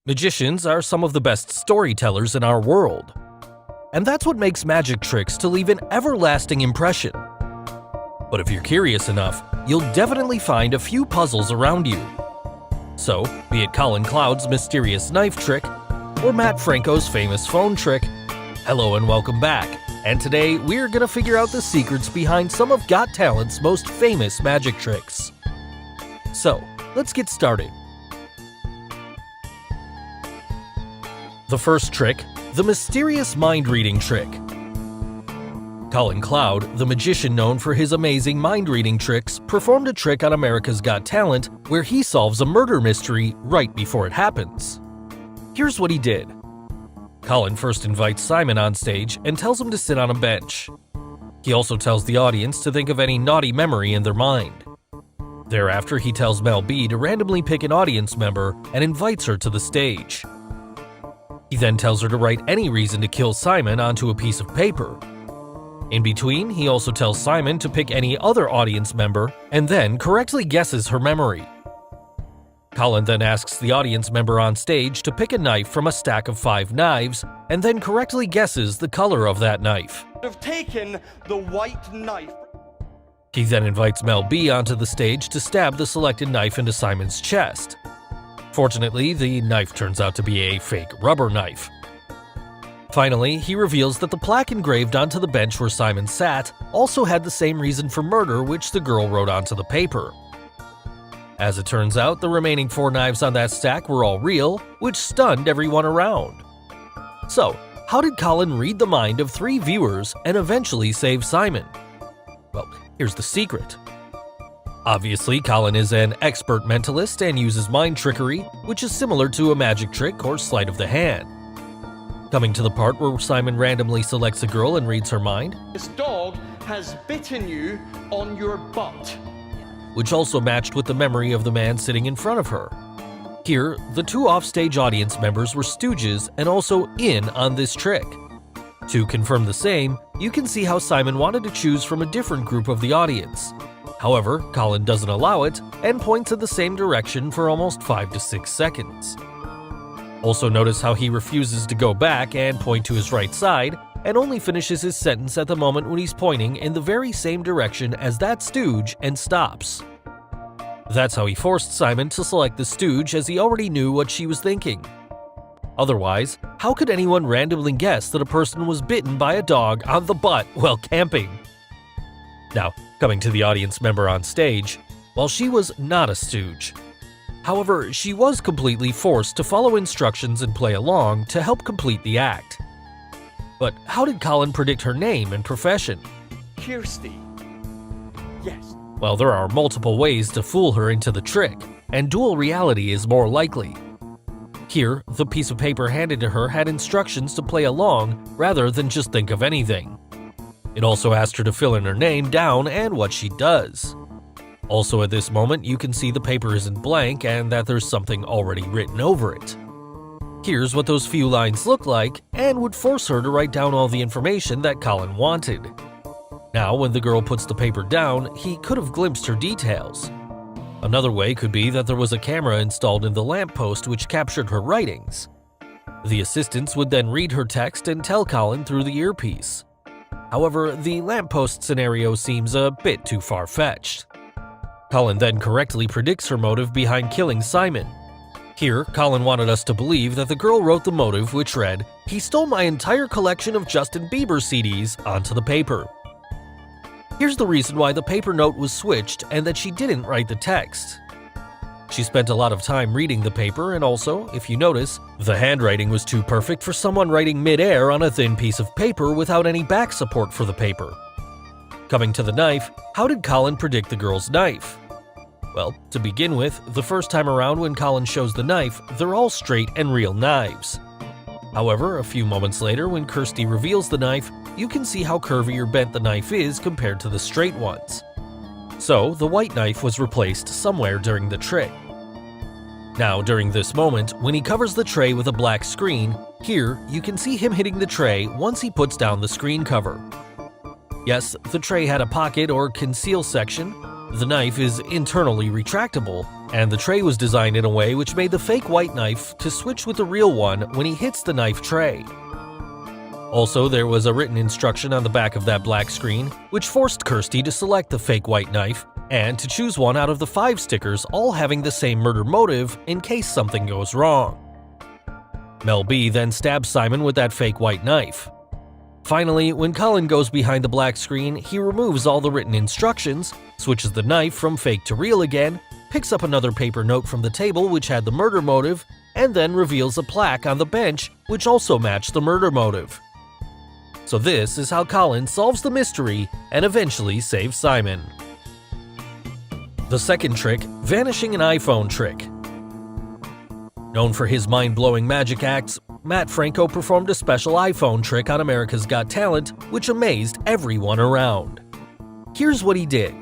Magicians are some of the best storytellers in our world. And that's what makes magic tricks to leave an everlasting impression. But if you're curious enough, you'll definitely find a few puzzles around you. So, be it Colin Cloud's mysterious knife trick, or Mat Franco's famous phone trick, hello and welcome back. And today, we're gonna figure out the secrets behind some of Got Talent's most famous magic tricks. So, let's get started. The first trick, the mysterious mind-reading trick. Colin Cloud, the magician known for his amazing mind-reading tricks, performed a trick on America's Got Talent where he solves a murder mystery right before it happens. Here's what he did. Colin first invites Simon on stage and tells him to sit on a bench. He also tells the audience to think of any naughty memory in their mind. Thereafter, he tells Mel B to randomly pick an audience member and invites her to the stage. He then tells her to write any reason to kill Simon onto a piece of paper. In between, he also tells Simon to pick any other audience member and then correctly guesses her memory. Colin then asks the audience member on stage to pick a knife from a stack of 5 knives and then correctly guesses the color of that knife. I've taken the white knife. He then invites Mel B onto the stage to stab the selected knife into Simon's chest. Fortunately, the knife turns out to be a fake rubber knife. Finally, he reveals that the plaque engraved onto the bench where Simon sat also had the same reason for murder which the girl wrote onto the paper. As it turns out, the remaining 4 knives on that stack were all real, which stunned everyone around. So, how did Colin read the mind of 3 viewers and eventually save Simon? Well, here's the secret. Obviously, Colin is an expert mentalist and uses mind trickery, which is similar to a magic trick or sleight of the hand. Coming to the part where Simon randomly selects a girl and reads her mind, This dog has bitten you on your butt. which also matched with the memory of the man sitting in front of her. Here, the 2 offstage audience members were stooges and also in on this trick. To confirm the same, you can see how Simon wanted to choose from a different group of the audience. However, Colin doesn't allow it and points in the same direction for almost 5 to 6 seconds. Also notice how he refuses to go back and point to his right side and only finishes his sentence at the moment when he's pointing in the very same direction as that stooge and stops. That's how he forced Simon to select the stooge, as he already knew what she was thinking. Otherwise, how could anyone randomly guess that a person was bitten by a dog on the butt while camping? Now, coming to the audience member on stage, while she was not a stooge. However, she was completely forced to follow instructions and play along to help complete the act. But how did Colin predict her name and profession? Kirsty. Yes. Well, there are multiple ways to fool her into the trick, and dual reality is more likely. Here, the piece of paper handed to her had instructions to play along rather than just think of anything. It also asked her to fill in her name down and what she does. Also at this moment, you can see the paper isn't blank and that there's something already written over it. Here's what those few lines look like and would force her to write down all the information that Colin wanted. Now, when the girl puts the paper down, he could have glimpsed her details. Another way could be that there was a camera installed in the lamppost which captured her writings. The assistants would then read her text and tell Colin through the earpiece. However, the lamppost scenario seems a bit too far-fetched. Colin then correctly predicts her motive behind killing Simon. Here, Colin wanted us to believe that the girl wrote the motive, which read, "He stole my entire collection of Justin Bieber CDs," onto the paper. Here's the reason why the paper note was switched and that she didn't write the text. She spent a lot of time reading the paper, and also, if you notice, the handwriting was too perfect for someone writing mid-air on a thin piece of paper without any back support for the paper. Coming to the knife, how did Colin predict the girl's knife? Well, to begin with, the first time around when Colin shows the knife, they're all straight and real knives. However, a few moments later when Kirsty reveals the knife, you can see how curvy or bent the knife is compared to the straight ones. So, the white knife was replaced somewhere during the trick. Now, during this moment, when he covers the tray with a black screen, here you can see him hitting the tray once he puts down the screen cover. Yes, the tray had a pocket or conceal section. The knife is internally retractable, and the tray was designed in a way which made the fake white knife to switch with the real one when he hits the knife tray. Also, there was a written instruction on the back of that black screen, which forced Kirsty to select the fake white knife and to choose one out of the 5 stickers, all having the same murder motive in case something goes wrong. Mel B then stabs Simon with that fake white knife. Finally, when Colin goes behind the black screen, he removes all the written instructions, switches the knife from fake to real again, picks up another paper note from the table which had the murder motive, and then reveals a plaque on the bench which also matched the murder motive. So this is how Colin solves the mystery and eventually saves Simon. The second trick, vanishing an iPhone trick. Known for his mind-blowing magic acts, Mat Franco performed a special iPhone trick on America's Got Talent, which amazed everyone around. Here's what he did.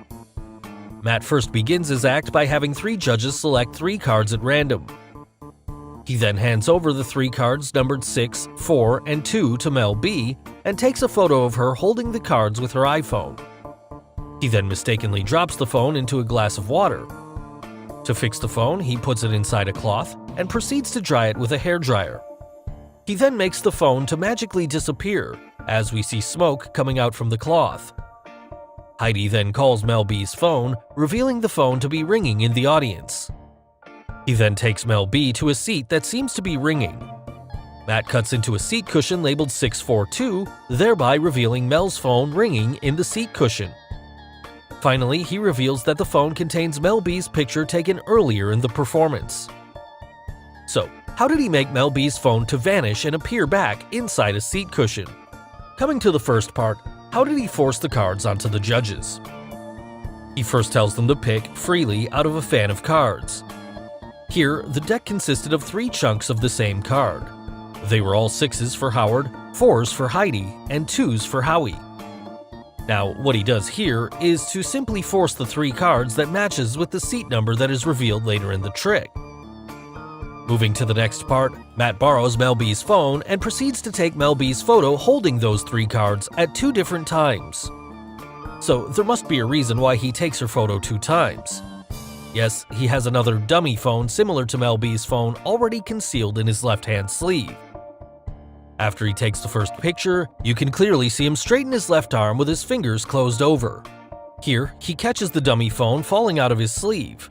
Mat first begins his act by having 3 judges select 3 cards at random. He then hands over the 3 cards numbered 6, 4, and 2 to Mel B and takes a photo of her holding the cards with her iPhone. He then mistakenly drops the phone into a glass of water. To fix the phone, he puts it inside a cloth and proceeds to dry it with a hairdryer. He then makes the phone to magically disappear, as we see smoke coming out from the cloth. Heidi then calls Mel B's phone, revealing the phone to be ringing in the audience. He then takes Mel B to a seat that seems to be ringing. Mat cuts into a seat cushion labeled 642, thereby revealing Mel's phone ringing in the seat cushion. Finally, he reveals that the phone contains Mel B's picture taken earlier in the performance. So, how did he make Mel B's phone to vanish and appear back inside a seat cushion? Coming to the first part, how did he force the cards onto the judges? He first tells them to pick freely out of a fan of cards. Here, the deck consisted of 3 chunks of the same card. They were all 6s for Howard, 4s for Heidi, and 2s for Howie. Now, what he does here is to simply force the 3 cards that matches with the seat number that is revealed later in the trick. Moving to the next part, Mat borrows Mel B's phone and proceeds to take Mel B's photo holding those 3 cards at 2 different times. So there must be a reason why he takes her photo 2 times. Yes, he has another dummy phone similar to Mel B's phone already concealed in his left-hand sleeve. After he takes the first picture, you can clearly see him straighten his left arm with his fingers closed over. Here, he catches the dummy phone falling out of his sleeve,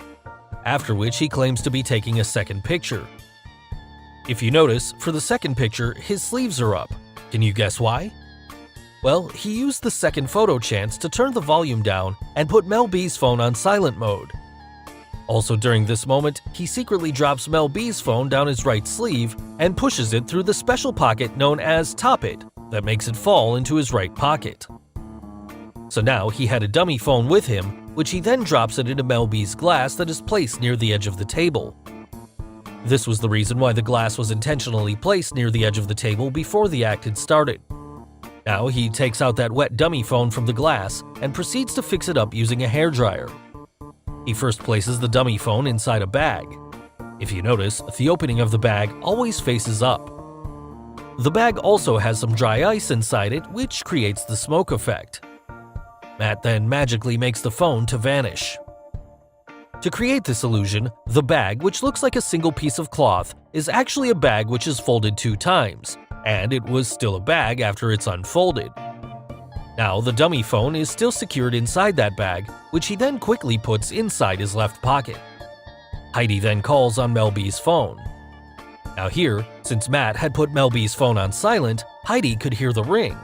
after which he claims to be taking a second picture. If you notice, for the second picture, his sleeves are up. Can you guess why? Well, he used the second photo chance to turn the volume down and put Mel B's phone on silent mode. Also during this moment, he secretly drops Mel B's phone down his right sleeve and pushes it through the special pocket known as Top It that makes it fall into his right pocket. So now he had a dummy phone with him, which he then drops it into Mel B's glass that is placed near the edge of the table. This was the reason why the glass was intentionally placed near the edge of the table before the act had started. Now he takes out that wet dummy phone from the glass and proceeds to fix it up using a hairdryer. He first places the dummy phone inside a bag. If you notice, the opening of the bag always faces up. The bag also has some dry ice inside it, which creates the smoke effect. Mat then magically makes the phone to vanish. To create this illusion, the bag, which looks like a single piece of cloth, is actually a bag which is folded 2 times, and it was still a bag after it's unfolded. Now, the dummy phone is still secured inside that bag, which he then quickly puts inside his left pocket. Heidi then calls on Mel B's phone. Now here, since Mat had put Mel B's phone on silent, Heidi could hear the ring.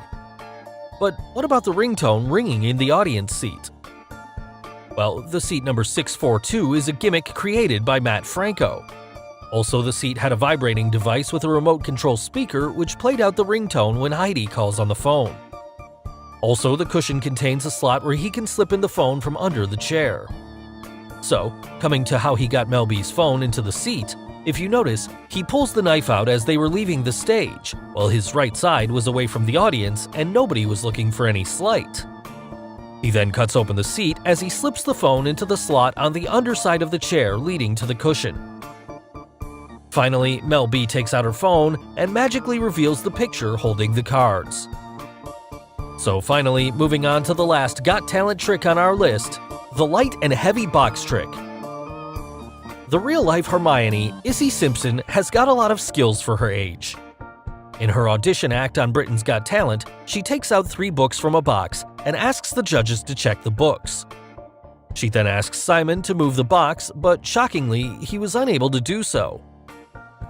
But what about the ringtone ringing in the audience seat? Well, the seat number 642 is a gimmick created by Mat Franco. Also, the seat had a vibrating device with a remote control speaker which played out the ringtone when Heidi calls on the phone. Also, the cushion contains a slot where he can slip in the phone from under the chair. So, coming to how he got Mel B's phone into the seat, if you notice, he pulls the knife out as they were leaving the stage, while his right side was away from the audience and nobody was looking for any slight. He then cuts open the seat as he slips the phone into the slot on the underside of the chair leading to the cushion. Finally, Mel B takes out her phone and magically reveals the picture holding the cards. So finally, moving on to the last Got Talent trick on our list, the light and heavy box trick. The real-life Hermione, Issy Simpson, has got a lot of skills for her age. In her audition act on Britain's Got Talent, she takes out 3 books from a box and asks the judges to check the books. She then asks Simon to move the box, but shockingly, he was unable to do so.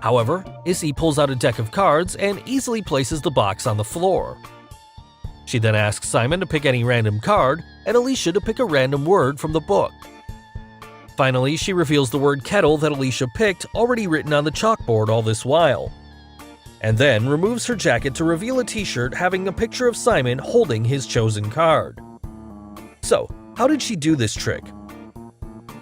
However, Issy pulls out a deck of cards and easily places the box on the floor. She then asks Simon to pick any random card and Alicia to pick a random word from the book. Finally, she reveals the word kettle that Alicia picked, already written on the chalkboard all this while. And then removes her jacket to reveal a t-shirt having a picture of Simon holding his chosen card. So, how did she do this trick?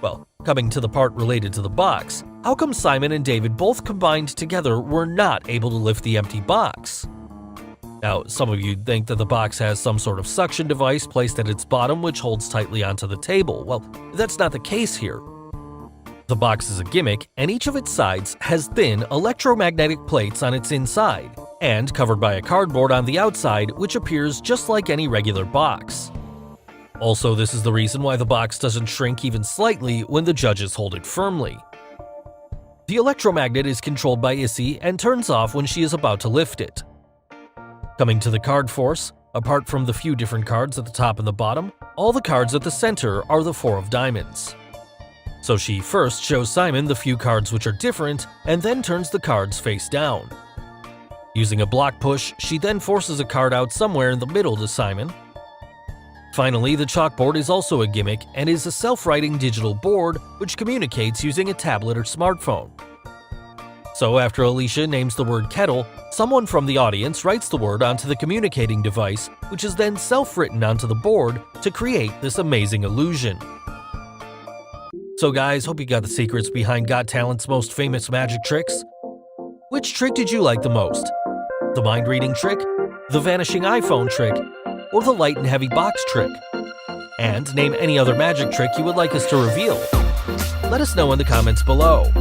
Well, coming to the part related to the box, how come Simon and David both combined together were not able to lift the empty box? Now, some of you think that the box has some sort of suction device placed at its bottom which holds tightly onto the table. Well, that's not the case here. The box is a gimmick, and each of its sides has thin electromagnetic plates on its inside, and covered by a cardboard on the outside which appears just like any regular box. Also, this is the reason why the box doesn't shrink even slightly when the judges hold it firmly. The electromagnet is controlled by Issy and turns off when she is about to lift it. Coming to the card force, apart from the few different cards at the top and the bottom, all the cards at the center are the 4 of diamonds. So she first shows Simon the few cards which are different and then turns the cards face down. Using a block push, she then forces a card out somewhere in the middle to Simon. Finally, the chalkboard is also a gimmick and is a self-writing digital board which communicates using a tablet or smartphone. So after Alicia names the word kettle, someone from the audience writes the word onto the communicating device, which is then self-written onto the board to create this amazing illusion. So guys, hope you got the secrets behind Got Talent's most famous magic tricks. Which trick did you like the most? The mind-reading trick? The vanishing iPhone trick? Or the light and heavy box trick? And name any other magic trick you would like us to reveal. Let us know in the comments below.